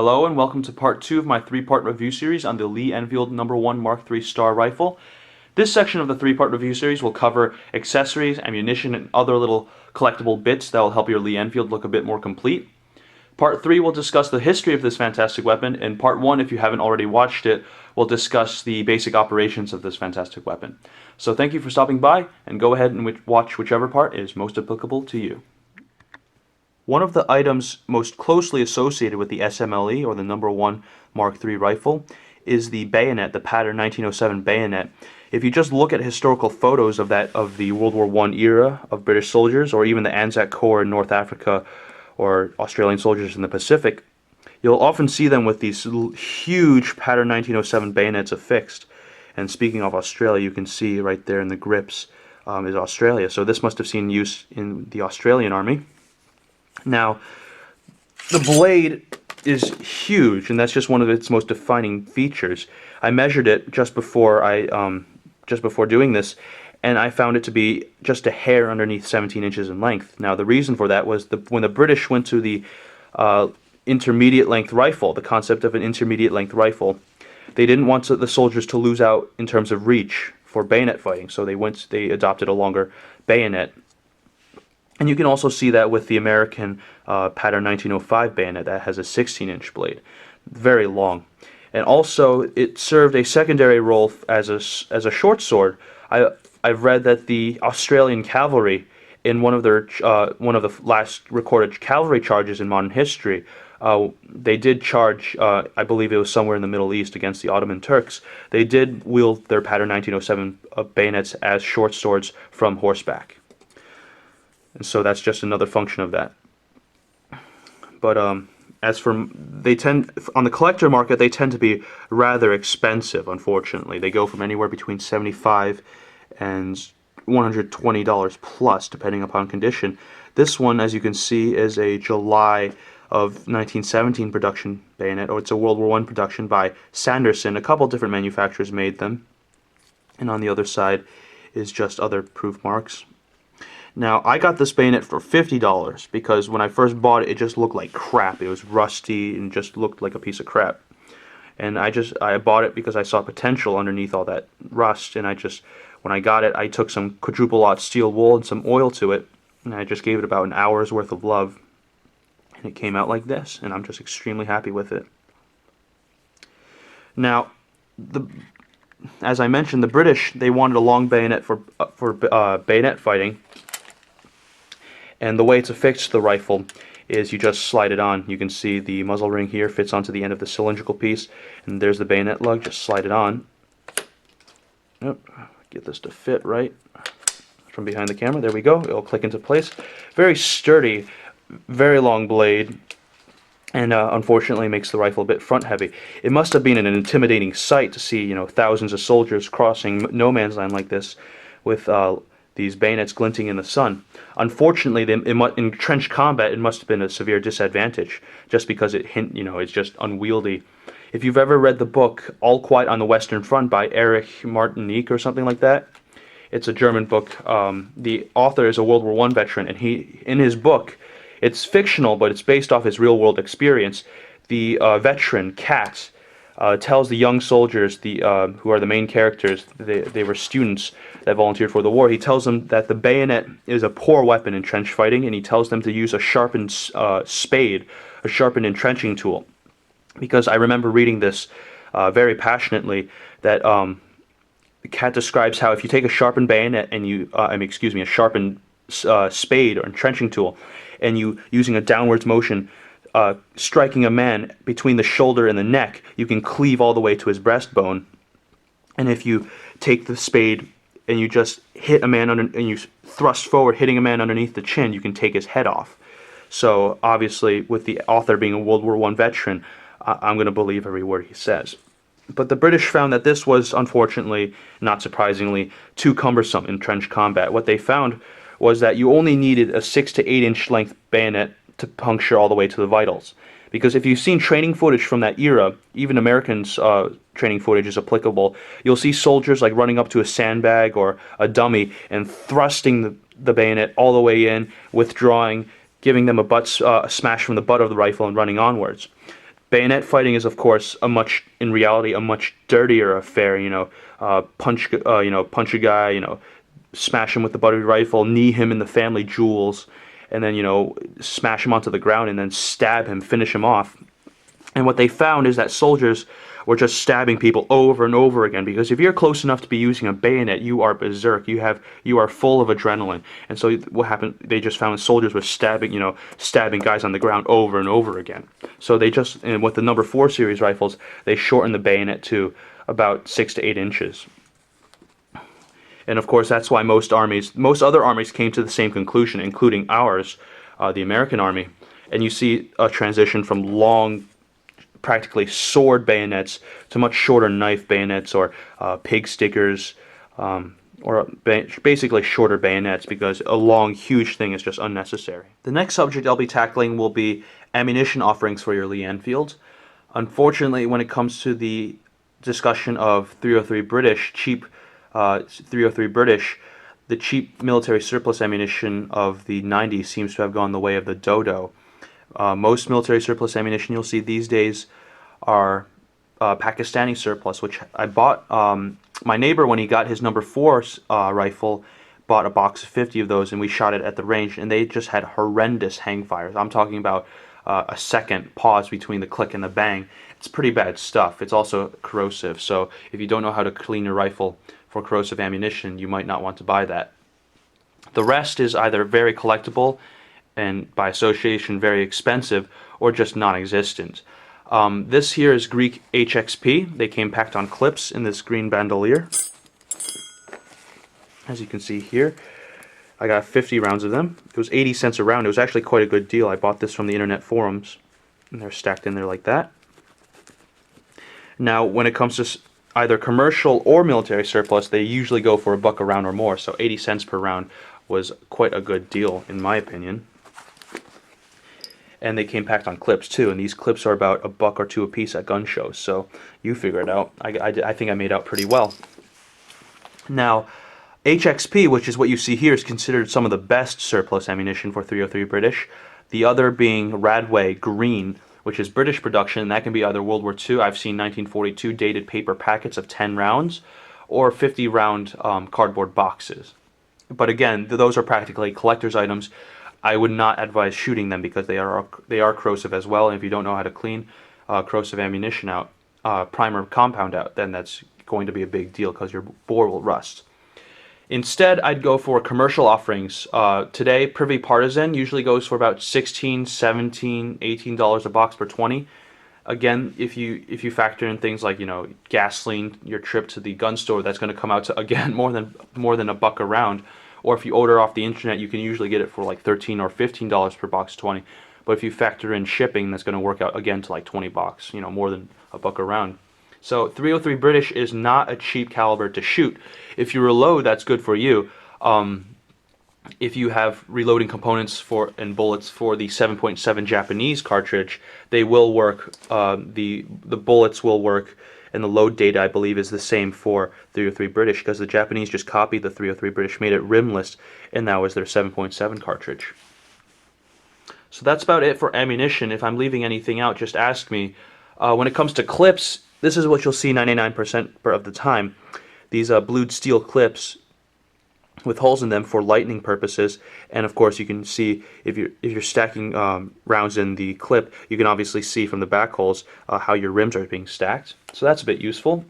Hello and welcome to part 2 of my 3-part review series on the Lee Enfield No.1 Mk.III Star Rifle. This section of the 3-part review series will cover accessories, ammunition, and other little collectible bits that will help your Lee Enfield look a bit more complete. Part 3 will discuss the history of this fantastic weapon, and Part 1, if you haven't already watched it, will discuss the basic operations of this fantastic weapon. So thank you for stopping by, and go ahead and watch whichever part is most applicable to you. One of the items most closely associated with the SMLE, or the No.1 Mk.III rifle, is the Bayonet, the pattern 1907 Bayonet. If you just look at historical photos of the World War I era of British soldiers, or even the Anzac Corps in North Africa, or Australian soldiers in the Pacific, you'll often see them with these huge pattern 1907 bayonets affixed. And speaking of Australia, you can see right there in the grips is Australia. So this must have seen use in the Australian Army. Now, the blade is huge, and that's just one of its most defining features. I measured it just before doing this, and I found it to be just a hair underneath 17 inches in length. Now, the reason for that was when the British went to the intermediate length rifle, the concept of an intermediate length rifle, they didn't want the soldiers to lose out in terms of reach for bayonet fighting, so they adopted a longer bayonet. And you can also see that with the American pattern 1905 bayonet that has a 16-inch blade, very long. And also, it served a secondary role as a short sword. I've read that the Australian cavalry, in one of the last recorded cavalry charges in modern history, they did charge. I believe it was somewhere in the Middle East against the Ottoman Turks. They did wield their pattern 1907 bayonets as short swords from horseback. And so that's just another function of that. But as for on the collector market, they tend to be rather expensive. Unfortunately, they go from anywhere between $75 and $120 plus, depending upon condition. This one, as you can see, is a July of 1917 production bayonet, or it's a World War I production by Sanderson. A couple different manufacturers made them, and on the other side is just other proof marks. Now, I got this bayonet for $50 because when I first bought it, it just looked like crap. It was rusty and just looked like a piece of crap. And I bought it because I saw potential underneath all that rust. And when I got it, I took some quadruple-aught steel wool and some oil to it, and I just gave it about an hour's worth of love. And it came out like this, and I'm just extremely happy with it. Now, as I mentioned, the British, they wanted a long bayonet for bayonet fighting. And the way it's affixed to the rifle is you just slide it on. You can see the muzzle ring here fits onto the end of the cylindrical piece, and there's the bayonet lug. Just slide it on. Yep. Get this to fit right from behind the camera. There we go. It'll click into place. Very sturdy, very long blade, and unfortunately makes the rifle a bit front heavy. It must have been an intimidating sight to see, thousands of soldiers crossing no man's land like this with these bayonets glinting in the sun. Unfortunately, in trench combat, it must have been a severe disadvantage, just because it's just unwieldy. If you've ever read the book All Quiet on the Western Front by Erich Martinique or something like that, it's a German book. The author is a World War I veteran, and in his book, it's fictional, but it's based off his real-world experience. The veteran, Kat, tells the young soldiers, who are the main characters, they were students that volunteered for the war, he tells them that the bayonet is a poor weapon in trench fighting, and he tells them to use a sharpened spade, a sharpened entrenching tool. Because I remember reading this very passionately, that Kat describes how if you take a sharpened bayonet and a sharpened spade or entrenching tool, and you, using a downwards motion, striking a man between the shoulder and the neck, you can cleave all the way to his breastbone. And if you take the spade and you just hit a man and you thrust forward, hitting a man underneath the chin, you can take his head off. So obviously, with the author being a World War I veteran, I'm going to believe every word he says. But the British found that this was, unfortunately, not surprisingly, too cumbersome in trench combat. What they found was that you only needed a 6 to 8 inch length bayonet to puncture all the way to the vitals. Because if you've seen training footage from that era, even Americans' training footage is applicable, you'll see soldiers like running up to a sandbag or a dummy and thrusting the bayonet all the way in, withdrawing, giving them a smash from the butt of the rifle and running onwards. Bayonet fighting is, of course, in reality, a much dirtier affair. Punch a guy, smash him with the buttery rifle, knee him in the family jewels, and then smash him onto the ground and then stab him, finish him off. And what they found is that soldiers were just stabbing people over and over again, because if you're close enough to be using a bayonet, you are berserk. You are full of adrenaline. And so what happened? They just found soldiers were stabbing guys on the ground over and over again. So and with the No.4 series rifles, they shortened the bayonet to about 6 to 8 inches. And of course, that's why most other armies came to the same conclusion, including ours, the American Army. And you see a transition from long, practically sword bayonets to much shorter knife bayonets, or pig stickers, or basically shorter bayonets, because a long, huge thing is just unnecessary. The next subject I'll be tackling will be ammunition offerings for your Lee Enfields. Unfortunately, when it comes to the discussion of 303 British, cheap 303 British, the cheap military surplus ammunition of the 90s seems to have gone the way of the dodo. Most military surplus ammunition you'll see these days are Pakistani surplus, which I bought. My neighbor, when he got his No.4 rifle, bought a box of 50 of those, and we shot it at the range, and they just had horrendous hang fires. I'm talking about a second pause between the click and the bang. It's pretty bad stuff. It's also corrosive, so if you don't know how to clean your rifle for corrosive ammunition, you might not want to buy that. The rest is either very collectible and by association very expensive, or just non-existent. This here is Greek HXP. They came packed on clips in this green bandolier. As you can see here, I got 50 rounds of them. It was 80 cents a round. It was actually quite a good deal. I bought this from the internet forums, and they're stacked in there like that. Now, when it comes to either commercial or military surplus, they usually go for $1 a round or more, so 80 cents per round was quite a good deal, in my opinion. And they came packed on clips too, and these clips are about $1 or $2 a piece at gun shows, so you figure it out. I think I made out pretty well. Now, HXP, which is what you see here, is considered some of the best surplus ammunition for 303 British. The other being Radway Green, which is British production, and that can be either World War II, I've seen 1942 dated paper packets of 10 rounds, or 50-round cardboard boxes. But again, those are practically collector's items. I would not advise shooting them because they are corrosive as well, and if you don't know how to clean corrosive ammunition out, primer compound out, then that's going to be a big deal because your bore will rust. Instead, I'd go for commercial offerings. Today, Privy Partisan usually goes for about $16, $17, $18 a box for 20. Again, if you factor in things like gasoline, your trip to the gun store, that's going to come out to again more than $1 a round. Or if you order off the internet, you can usually get it for like $13 or $15 per box 20. But if you factor in shipping, that's going to work out again to like 20 bucks, more than $1 a round. So 303 British is not a cheap caliber to shoot. If you reload, that's good for you. If you have reloading components and bullets for the 7.7 Japanese cartridge, they will work. The bullets will work, and the load data, I believe, is the same for 303 British, because the Japanese just copied the 303 British, made it rimless, and that was their 7.7 cartridge. So that's about it for ammunition. If I'm leaving anything out, just ask me. When it comes to clips, this is what you'll see 99% of the time. These blued steel clips with holes in them for lightning purposes, and of course you can see if you're stacking rounds in the clip, you can obviously see from the back holes how your rims are being stacked. So that's a bit useful.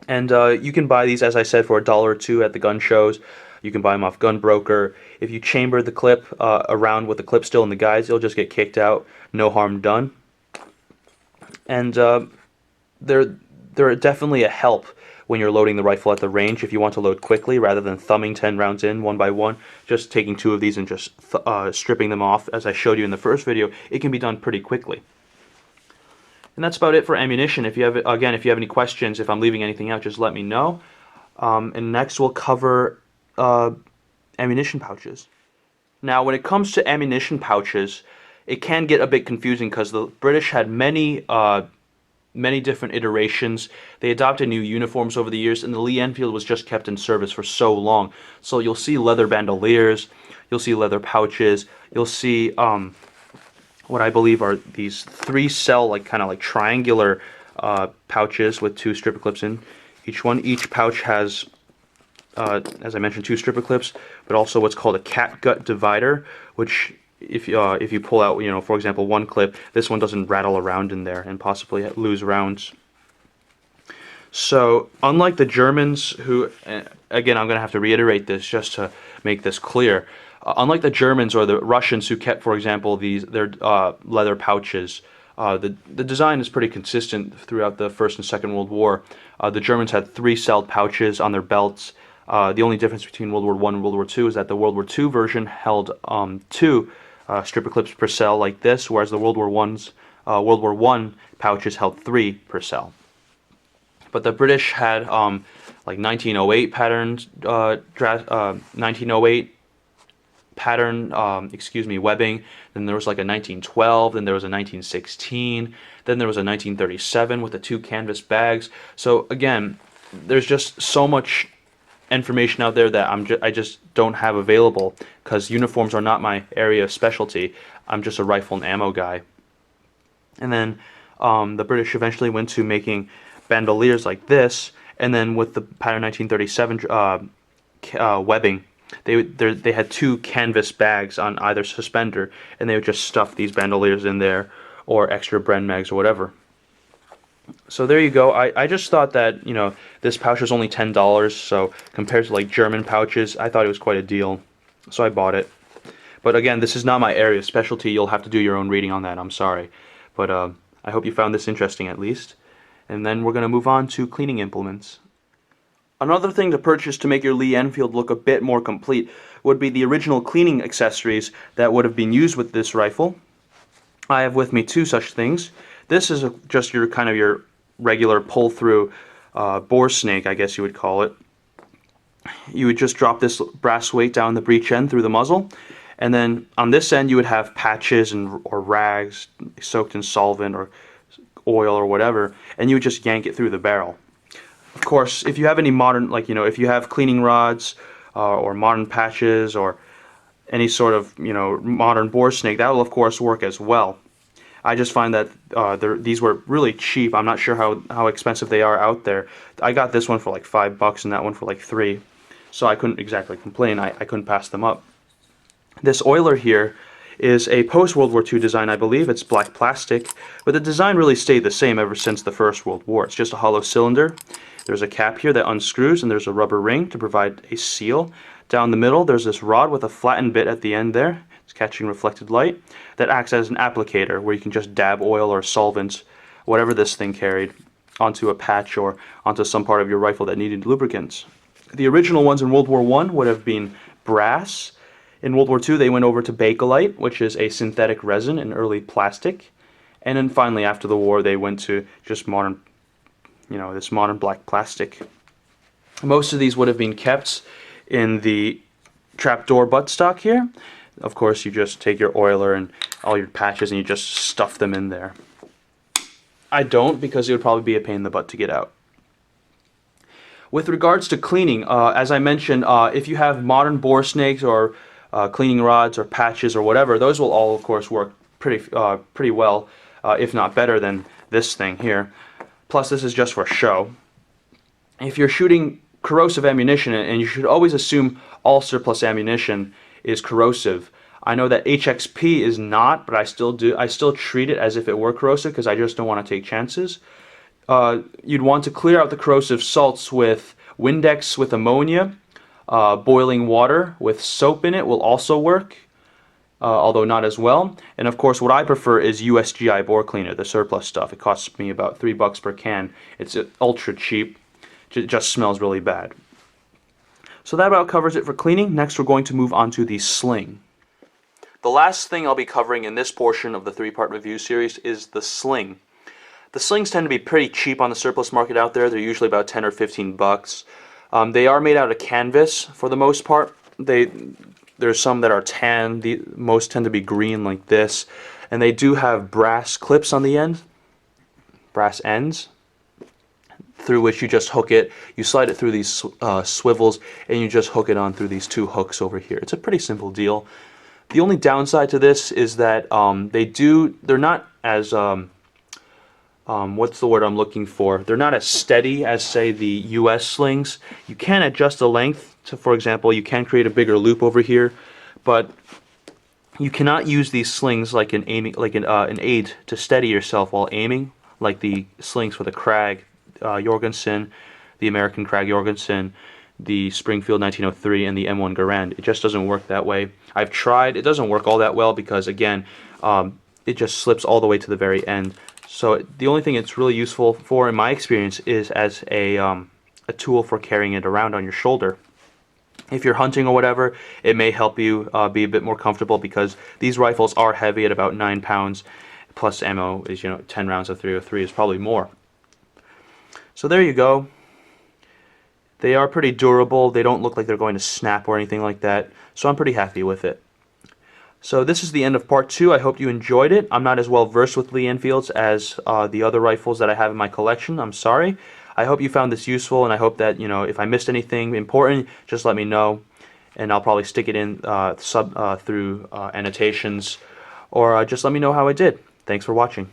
And you can buy these, as I said, for $1 or $2 at the gun shows. You can buy them off Gunbroker. If you chamber the clip around with the clip still in the guides, it'll just get kicked out. No harm done. And they're definitely a help when you're loading the rifle at the range. If you want to load quickly rather than thumbing 10 rounds in one by one, just taking 2 of these and just stripping them off, as I showed you in the first video, it can be done pretty quickly. And that's about it for ammunition. If you have any questions, if I'm leaving anything out, just let me know. And next we'll cover ammunition pouches. Now, when it comes to ammunition pouches, it can get a bit confusing because the British had many different iterations. They adopted new uniforms over the years, and the Lee Enfield was just kept in service for so long. So you'll see leather bandoliers, you'll see leather pouches, you'll see what I believe are these 3-cell, like kind of like triangular pouches with 2 stripper clips in each one. Each pouch has, as I mentioned, 2 stripper clips, but also what's called a catgut divider, which if you pull out, for example, one clip, this one doesn't rattle around in there and possibly lose rounds. So unlike the Germans, who, again, I'm going to have to reiterate this just to make this clear, unlike the Germans or the Russians who kept, for example, their leather pouches, the design is pretty consistent throughout the First and Second World War. The Germans had 3-celled pouches on their belts. The only difference between World War I and World War II is that the World War II version held 2 stripper clips per cell like this, whereas the World War I pouches held 3 per cell. But the British had like 1908 patterned 1908 pattern webbing. Then there was like a 1912. Then there was a 1916. Then there was a 1937 with the 2 canvas bags. So again, there's just so much information out there that I just don't have available because uniforms are not my area of specialty. I'm just a rifle and ammo guy. And then the British eventually went to making bandoliers like this, and then with the pattern 1937 webbing, they had 2 canvas bags on either suspender, and they would just stuff these bandoliers in there, or extra Bren mags or whatever. So there you go. I just thought that, this pouch was only $10, so compared to like German pouches, I thought it was quite a deal. So I bought it. But again, this is not my area of specialty. You'll have to do your own reading on that. I'm sorry. But I hope you found this interesting at least. And then we're going to move on to cleaning implements. Another thing to purchase to make your Lee Enfield look a bit more complete would be the original cleaning accessories that would have been used with this rifle. I have with me 2 such things. This is just your kind of your regular pull-through bore snake, I guess you would call it. You would just drop this brass weight down the breech end through the muzzle, and then on this end you would have patches or rags soaked in solvent or oil or whatever, and you would just yank it through the barrel. Of course, if you have any modern, if you have cleaning rods or modern patches or any sort of, modern bore snake, that will of course work as well. I just find that these were really cheap. I'm not sure how expensive they are out there. I got this one for like $5 and that one for like $3, so I couldn't exactly complain. I couldn't pass them up. This oiler here is a post-World War II design, I believe. It's black plastic, but the design really stayed the same ever since the First World War. It's just a hollow cylinder. There's a cap here that unscrews, and there's a rubber ring to provide a seal. Down the middle, there's this rod with a flattened bit at the end there. It's catching reflected light. That acts as an applicator, where you can just dab oil or solvents, whatever this thing carried, onto a patch or onto some part of your rifle that needed lubricants. The original ones in World War I would have been brass. In World War II, they went over to Bakelite, which is a synthetic resin and early plastic. And then finally, after the war, they went to just modern, this modern black plastic. Most of these would have been kept in the trapdoor buttstock here. Of course, you just take your oiler and all your patches and you just stuff them in there. I don't, because it would probably be a pain in the butt to get out. With regards to cleaning, as I mentioned, if you have modern bore snakes or cleaning rods or patches or whatever, those will all of course work pretty well, if not better than this thing here. Plus this is just for show. If you're shooting corrosive ammunition, and you should always assume all surplus ammunition is corrosive. I know that HXP is not, but I still treat it as if it were corrosive because I just don't want to take chances. You'd want to clear out the corrosive salts with Windex with ammonia. Boiling water with soap in it will also work, although not as well. And of course, what I prefer is USGI bore cleaner, the surplus stuff. It costs me about $3 per can. It's ultra cheap. It just smells really bad. So that about covers it for cleaning. Next, we're going to move on to the sling. The last thing I'll be covering in this portion of the 3-part review series is the sling. The slings tend to be pretty cheap on the surplus market out there. They're usually about 10 or 15 bucks. They are made out of canvas for the most part. There's some that are tan. Most tend to be green like this. And they do have brass clips on the end, brass ends, through which you just hook it. You slide it through these swivels, and you just hook it on through these 2 hooks over here. It's a pretty simple deal. The only downside to this is that they're not as what's the word I'm looking for? They're not as steady as, say, the US slings. You can adjust the length. So, for example, you can create a bigger loop over here, but you cannot use these slings like an aid to steady yourself while aiming, like the slings for the Krag Jorgensen, the American Krag Jorgensen, the Springfield 1903, and the M1 Garand. It just doesn't work that way. I've tried. It doesn't work all that well because, again, it just slips all the way to the very end. So the only thing it's really useful for, in my experience, is as a tool for carrying it around on your shoulder. If you're hunting or whatever, it may help you be a bit more comfortable because these rifles are heavy at about 9 pounds, plus ammo is 10 rounds of .303 is probably more. So there you go. They are pretty durable. They don't look like they're going to snap or anything like that. So I'm pretty happy with it. So this is the end of part 2. I hope you enjoyed it. I'm not as well versed with Lee Enfields as the other rifles that I have in my collection. I'm sorry. I hope you found this useful, and I hope that, if I missed anything important, just let me know, and I'll probably stick it in through annotations, or just let me know how I did. Thanks for watching.